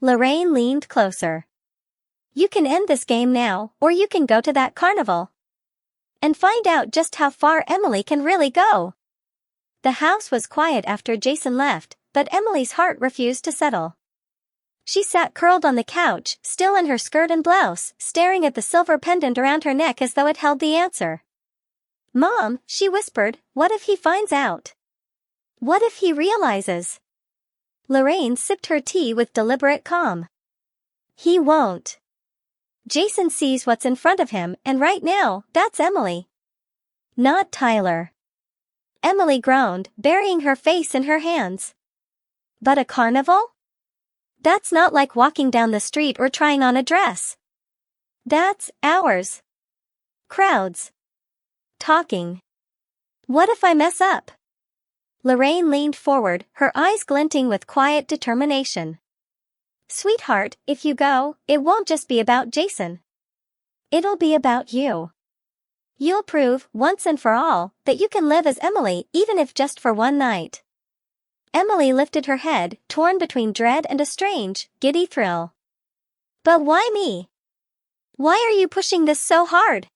Lorraine leaned closer. You can end this game now, or you can go to that carnival and find out just how far Emily can really go. The house was quiet after Jason left, but Emily's heart refused to settle. She sat curled on the couch, still in her skirt and blouse, staring at the silver pendant around her neck as though it held the answer. "Mom," she whispered, "what if he finds out? What if he realizes?" Lorraine sipped her tea with deliberate calm. "He won't. Jason sees what's in front of him, and right now, that's Emily. Not Tyler." Emily groaned, burying her face in her hands. "But a carnival? That's not like walking down the street or trying on a dress. That's hours. Crowds. Talking. What if I mess up?" Lorraine leaned forward, her eyes glinting with quiet determination. "Sweetheart, if you go, it won't just be about Jason. It'll be about you. You'll prove, once and for all, that you can live as Emily even if just for one night." Emily lifted her head, torn between dread and a strange, giddy thrill. "But why me? Why are you pushing this so hard?"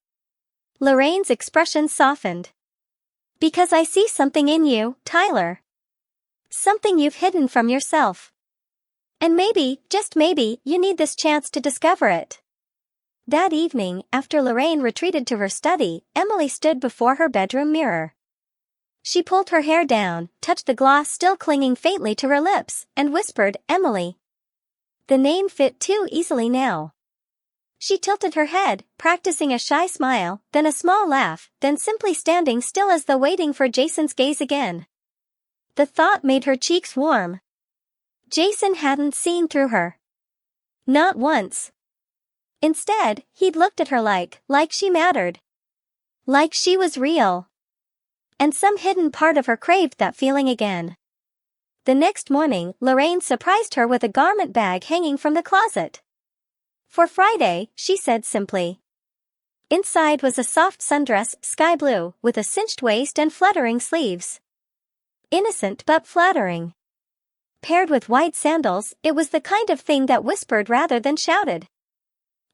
Lorraine's expression softened. "Because I see something in you, Tyler. Something you've hidden from yourself. And maybe, just maybe, you need this chance to discover it." That evening, after Lorraine retreated to her study, Emily stood before her bedroom mirror. She pulled her hair down, touched the gloss still clinging faintly to her lips, and whispered, "Emily." The name fit too easily now. She tilted her head, practicing a shy smile, then a small laugh, then simply standing still as though waiting for Jason's gaze again. The thought made her cheeks warm. Jason hadn't seen through her. Not once. Instead, he'd looked at her like she mattered. Like she was real. And some hidden part of her craved that feeling again. The next morning, Lorraine surprised her with a garment bag hanging from the closet. "For Friday," she said simply. Inside was a soft sundress, sky blue, with a cinched waist and fluttering sleeves. Innocent but flattering. Paired with white sandals, it was the kind of thing that whispered rather than shouted.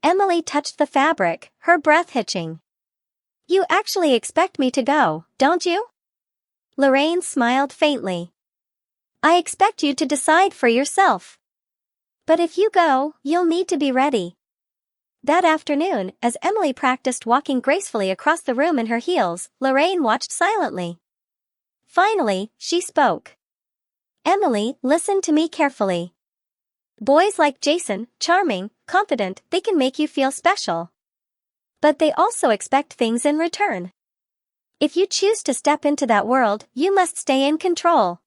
Emily touched the fabric, her breath hitching. "You actually expect me to go, don't you?" Lorraine smiled faintly. "I expect you to decide for yourself. But if you go, you'll need to be ready." That afternoon, as Emily practiced walking gracefully across the room in her heels, Lorraine watched silently. Finally, she spoke. "Emily, listen to me carefully. Boys like Jason, charming, confident, they can make you feel special. But they also expect things in return. If you choose to step into that world, you must stay in control.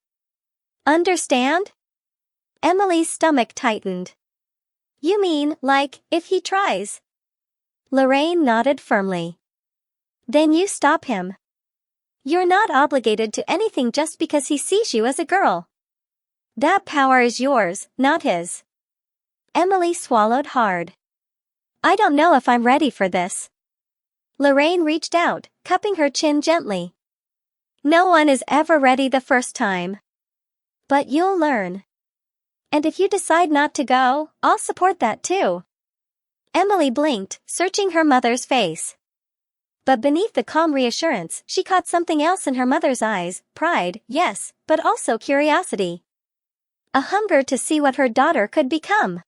Understand?" Emily's stomach tightened. "You mean, like, if he tries?" Lorraine nodded firmly. "Then you stop him. You're not obligated to anything just because he sees you as a girl. That power is yours, not his." Emily swallowed hard. "I don't know if I'm ready for this." Lorraine reached out, cupping her chin gently. "No one is ever ready the first time. But you'll learn. And if you decide not to go, I'll support that too." Emily blinked, searching her mother's face. But beneath the calm reassurance, she caught something else in her mother's eyes: pride, yes, but also curiosity. A hunger to see what her daughter could become.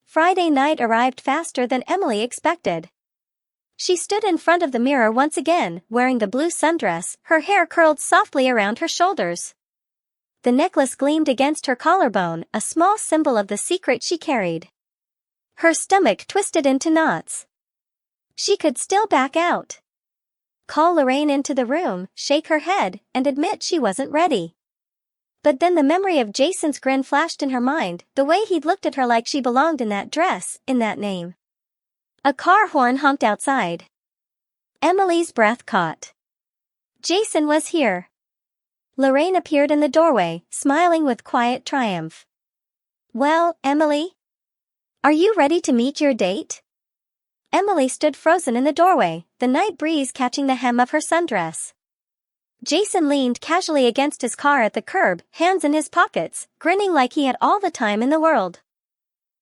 Friday night arrived faster than Emily expected. She stood in front of the mirror once again, wearing the blue sundress, her hair curled softly around her shoulders. The necklace gleamed against her collarbone, a small symbol of the secret she carried. Her stomach twisted into knots. She could still back out. Call Lorraine into the room, shake her head, and admit she wasn't ready. But then the memory of Jason's grin flashed in her mind, the way he'd looked at her like she belonged in that dress, in that name. A car horn honked outside. Emily's breath caught. Jason was here. Lorraine appeared in the doorway, smiling with quiet triumph. "Well, Emily? Are you ready to meet your date?" Emily stood frozen in the doorway, the night breeze catching the hem of her sundress. Jason leaned casually against his car at the curb, hands in his pockets, grinning like he had all the time in the world.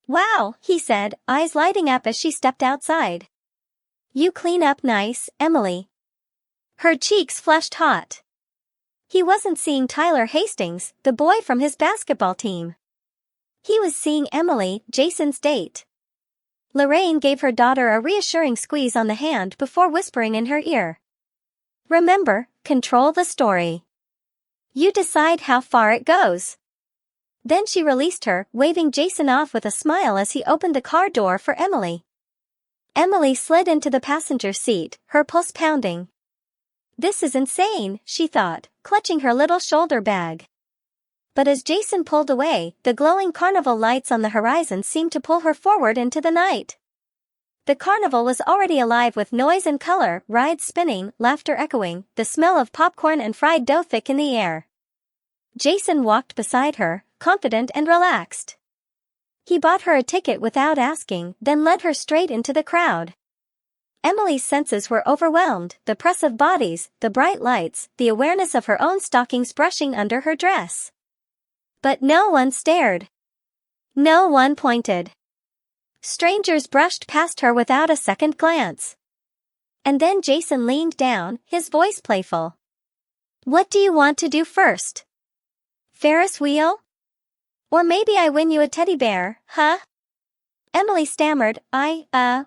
"Wow," he said, eyes lighting up as she stepped outside. "You clean up nice, Emily." Her cheeks flushed hot. He wasn't seeing Tyler Hastings, the boy from his basketball team. He was seeing Emily, Jason's date. Lorraine gave her daughter a reassuring squeeze on the hand before whispering in her ear. "Remember, control the story. You decide how far it goes." Then she released her, waving Jason off with a smile as he opened the car door for Emily. Emily slid into the passenger seat, her pulse pounding. "This is insane," she thought, clutching her little shoulder bag. But as Jason pulled away, the glowing carnival lights on the horizon seemed to pull her forward into the night. The carnival was already alive with noise and color, rides spinning, laughter echoing, the smell of popcorn and fried dough thick in the air. Jason walked beside her, confident and relaxed. He bought her a ticket without asking, then led her straight into the crowd. Emily's senses were overwhelmed, the press of bodies, the bright lights, the awareness of her own stockings brushing under her dress. But no one stared. No one pointed. Strangers brushed past her without a second glance. And then Jason leaned down, his voice playful. "What do you want to do first? Ferris wheel? Or maybe I win you a teddy bear, huh?" Emily stammered,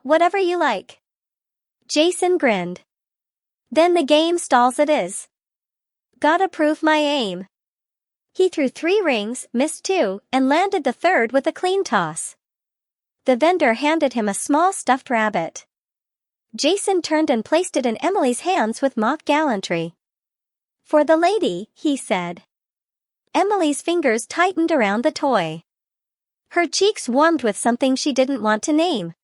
whatever you like." Jason grinned. "Then the game stalls it is. Gotta prove my aim." He threw 3 rings, missed 2, and landed the third with a clean toss. The vendor handed him a small stuffed rabbit. Jason turned and placed it in Emily's hands with mock gallantry. "For the lady," he said. Emily's fingers tightened around the toy. Her cheeks warmed with something she didn't want to name.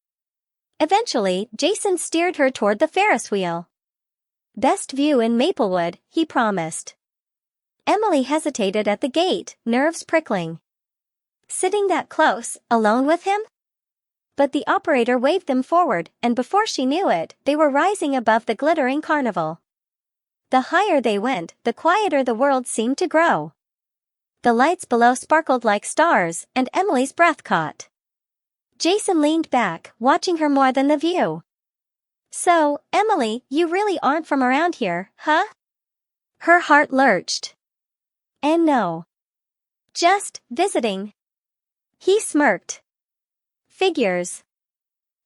Eventually, Jason steered her toward the Ferris wheel. "Best view in Maplewood," he promised. Emily hesitated at the gate, nerves prickling. Sitting that close, alone with him? But the operator waved them forward, and before she knew it, they were rising above the glittering carnival. The higher they went, the quieter the world seemed to grow. The lights below sparkled like stars, and Emily's breath caught. Jason leaned back, watching her more than the view. "So, Emily, you really aren't from around here, huh?" Her heart lurched. "And no. Just visiting." He smirked. "Figures.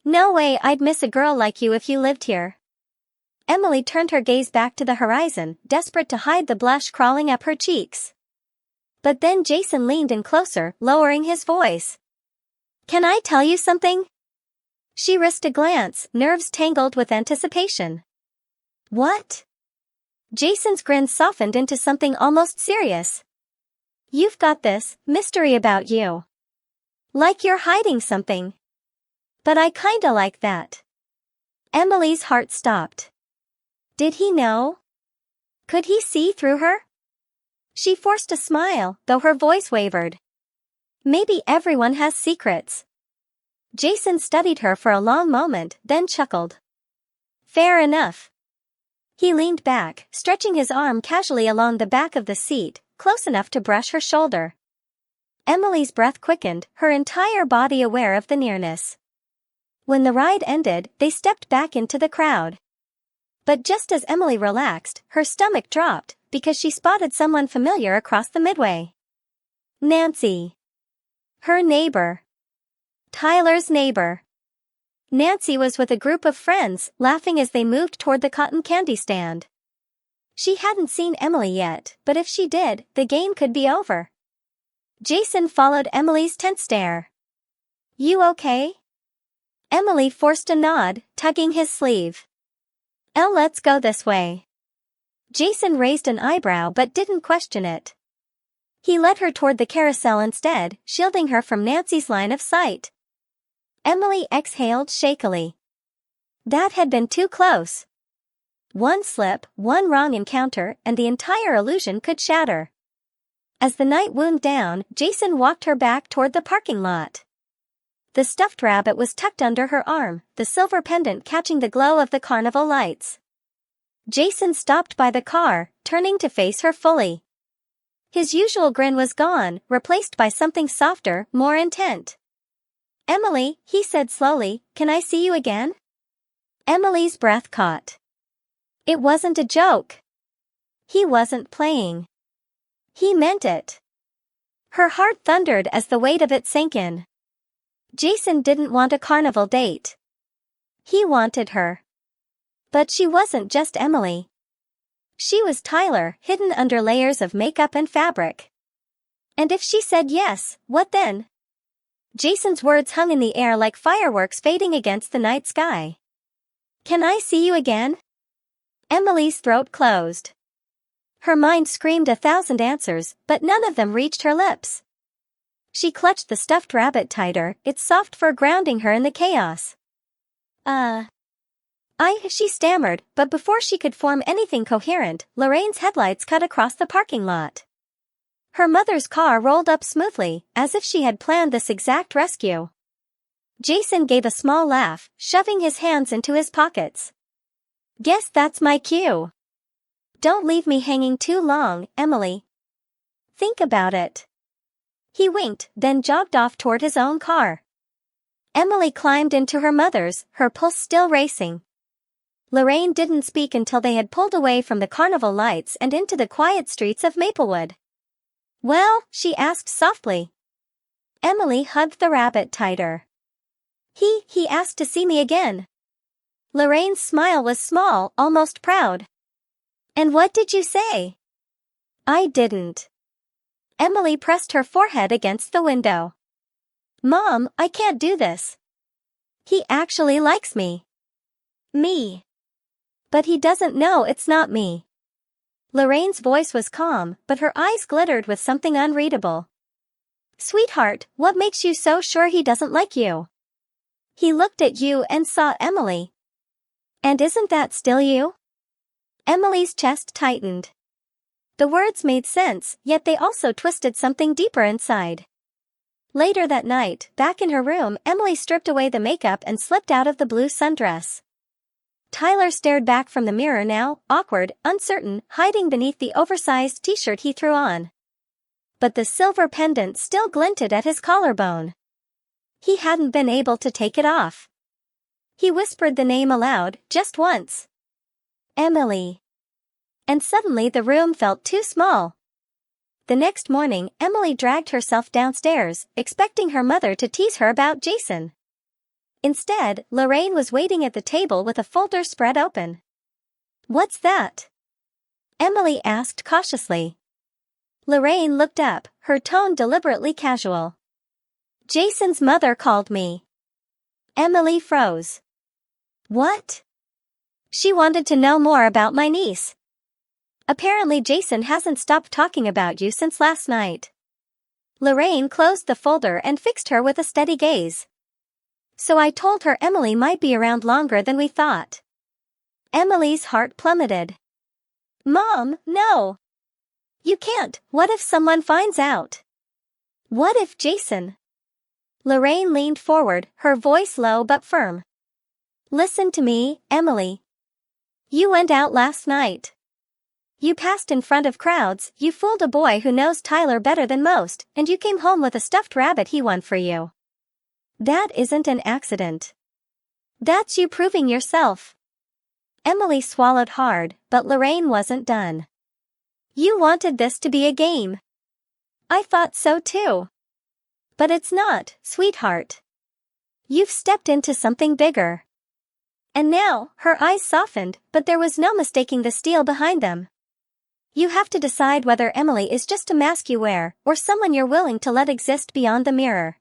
No way I'd miss a girl like you if you lived here." Emily turned her gaze back to the horizon, desperate to hide the blush crawling up her cheeks. But then Jason leaned in closer, lowering his voice. "Can I tell you something?" She risked a glance, nerves tangled with anticipation. "What?" Jason's grin softened into something almost serious. "You've got this mystery about you. Like you're hiding something. But I kinda like that." Emily's heart stopped. Did he know? Could he see through her? She forced a smile, though her voice wavered. "Maybe everyone has secrets." Jason studied her for a long moment, then chuckled. "Fair enough." He leaned back, stretching his arm casually along the back of the seat, close enough to brush her shoulder. Emily's breath quickened, her entire body aware of the nearness. When the ride ended, they stepped back into the crowd. But just as Emily relaxed, her stomach dropped, because she spotted someone familiar across the midway. Nancy. Her neighbor. Tyler's neighbor. Nancy was with a group of friends, laughing as they moved toward the cotton candy stand. She hadn't seen Emily yet, but if she did, the game could be over. Jason followed Emily's tense stare. "You okay?" Emily forced a nod, tugging his sleeve. Let's go this way." Jason raised an eyebrow but didn't question it. He led her toward the carousel instead, shielding her from Nancy's line of sight. Emily exhaled shakily. That had been too close. One slip, one wrong encounter, and the entire illusion could shatter. As the night wound down, Jason walked her back toward the parking lot. The stuffed rabbit was tucked under her arm, the silver pendant catching the glow of the carnival lights. Jason stopped by the car, turning to face her fully. His usual grin was gone, replaced by something softer, more intent. Emily, he said slowly, can I see you again? Emily's breath caught. It wasn't a joke. He wasn't playing. He meant it. Her heart thundered as the weight of it sank in. Jason didn't want a carnival date. He wanted her. But she wasn't just Emily. She was Tyler, hidden under layers of makeup and fabric. And if she said yes, what then? Jason's words hung in the air like fireworks fading against the night sky. Can I see you again? Emily's throat closed. Her mind screamed 1,000 answers, but none of them reached her lips. She clutched the stuffed rabbit tighter, its soft fur grounding her in the chaos. She stammered, but before she could form anything coherent, Lorraine's headlights cut across the parking lot. Her mother's car rolled up smoothly, as if she had planned this exact rescue. Jason gave a small laugh, shoving his hands into his pockets. Guess that's my cue. Don't leave me hanging too long, Emily. Think about it. He winked, then jogged off toward his own car. Emily climbed into her mother's, her pulse still racing. Lorraine didn't speak until they had pulled away from the carnival lights and into the quiet streets of Maplewood. Well, she asked softly. Emily hugged the rabbit tighter. He asked to see me again. Lorraine's smile was small, almost proud. And what did you say? I didn't. Emily pressed her forehead against the window. Mom, I can't do this. He actually likes me. Me. But he doesn't know it's not me. Lorraine's voice was calm, but her eyes glittered with something unreadable. Sweetheart, what makes you so sure he doesn't like you? He looked at you and saw Emily. And isn't that still you? Emily's chest tightened. The words made sense, yet they also twisted something deeper inside. Later that night, back in her room, Emily stripped away the makeup and slipped out of the blue sundress. Tyler stared back from the mirror now, awkward, uncertain, hiding beneath the oversized t-shirt he threw on. But the silver pendant still glinted at his collarbone. He hadn't been able to take it off. He whispered the name aloud, just once. Emily. And suddenly the room felt too small. The next morning, Emily dragged herself downstairs, expecting her mother to tease her about Jason. Instead, Lorraine was waiting at the table with a folder spread open. What's that? Emily asked cautiously. Lorraine looked up, her tone deliberately casual. Jason's mother called me. Emily froze. What? She wanted to know more about my niece. Apparently Jason hasn't stopped talking about you since last night. Lorraine closed the folder and fixed her with a steady gaze. So I told her Emily might be around longer than we thought. Emily's heart plummeted. Mom, no. You can't. What if someone finds out? What if Jason? Lorraine leaned forward, her voice low but firm. Listen to me, Emily. You went out last night. You passed in front of crowds, you fooled a boy who knows Tyler better than most, and you came home with a stuffed rabbit he won for you. That isn't an accident. That's you proving yourself. Emily swallowed hard, but Lorraine wasn't done. You wanted this to be a game. I thought so too. But it's not, sweetheart. You've stepped into something bigger. And now, her eyes softened, but there was no mistaking the steel behind them. You have to decide whether Emily is just a mask you wear, or someone you're willing to let exist beyond the mirror.